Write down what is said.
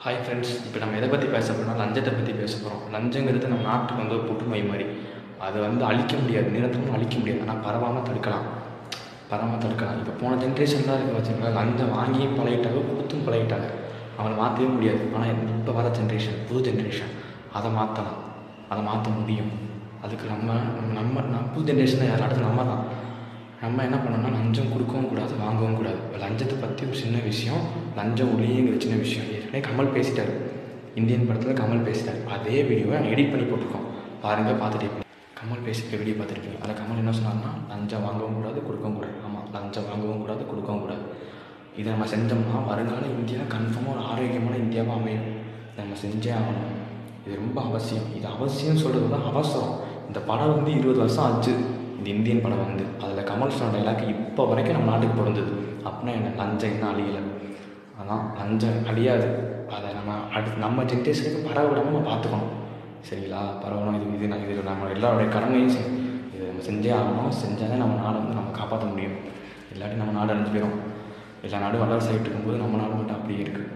Hi friends, இப்போ நம்ம எதை பற்றி பேச போகிறோம்னா லஞ்சத்தை பற்றி பேச போகிறோம். லஞ்சங்கிறது நம்ம நாட்டுக்கு ஒரு புற்றுநோய் மாதிரி. அதை அழிக்க முடியாது, நிரந்தரமாக அழிக்க முடியாது. ஆனால் பரவாமல் தடுக்கலாம். இப்போ போன ஜென்ரேஷன்லாம் இருக்க வச்சுருக்காங்க, லஞ்சம் வாங்கியும் பழகிட்டாங்க, கொடுத்தும் பழகிட்டாங்க. அவங்களை மாற்றவே முடியாது. ஆனால் இப்போ வர ஜென்ரேஷன், புது ஜென்ரேஷன், அதை மாற்றலாம், அதை மாற்ற முடியும். அதுக்கு நம்ம புது ஜென்ரேஷனில் யார் அடுத்து நம்ம தான். நம்ம என்ன பண்ணோம்னா லஞ்சம் கொடுக்கவும் கூடாது, வாங்கவும் கூடாது. லஞ்சத்தை பற்றி ஒரு சின்ன விஷயம், லஞ்சம் ஒழியங்கிற சின்ன விஷயம் ஏற்கனவே கமல் பேசிட்டார். இந்தியன் படத்தில் கமல் பேசிட்டார். அதே வீடியோவை நாங்கள் எடிட் பண்ணி போட்டிருக்கோம், பாருங்கள், பார்த்துட்டு கமல் பேசியிருக்க வீடியோ பார்த்துருக்கீங்க. அதில் கமல் என்ன சொன்னார்னா, லஞ்சம் வாங்கவும் கூடாது, கொடுக்கவும் கூடாது. ஆமாம், லஞ்சம் வாங்கவும் கூடாது, கொடுக்கவும் கூடாது. இதை நம்ம செஞ்சோம்னா வருங்கால இந்தியா கன்ஃபார்மாக ஒரு ஆரோக்கியமான இந்தியாவாக அமையும். இதை நம்ம செஞ்சே ஆகணும். இது ரொம்ப அவசியம். இது அவசியம் சொல்கிறது தான் அவசரம். இந்த படம் 20 வருஷம் ஆச்சு. இந்த இந்தியன் படம் அதில் கமல் சொன்ன டைலாக் இப்போ வரைக்கும் நம்ம நாட்டுக்கு பிறந்தது. அப்படின்னா என்ன, லஞ்சம் இன்னும் அழியலை. அதான் லஞ்சம் அழியாது. அதை நம்ம ஜென்ரேஷனுக்கு பரவ விடாமல் நம்ம பார்த்துக்கணும். சரிங்களா? பரவணும். இது நம்ம எல்லாருடைய கடமையும் இது நம்ம செஞ்சே ஆகணும். செஞ்சால் தான் நம்ம நாடை நம்ம காப்பாற்ற முடியும். இல்லாட்டி நம்ம நாடு அழிஞ்சு போயிடும். எல்லா நாடும் வளர்ச்சி ஆகிட்டு இருக்கும்போது நம்ம நாடு மட்டும் அப்படியே இருக்குது.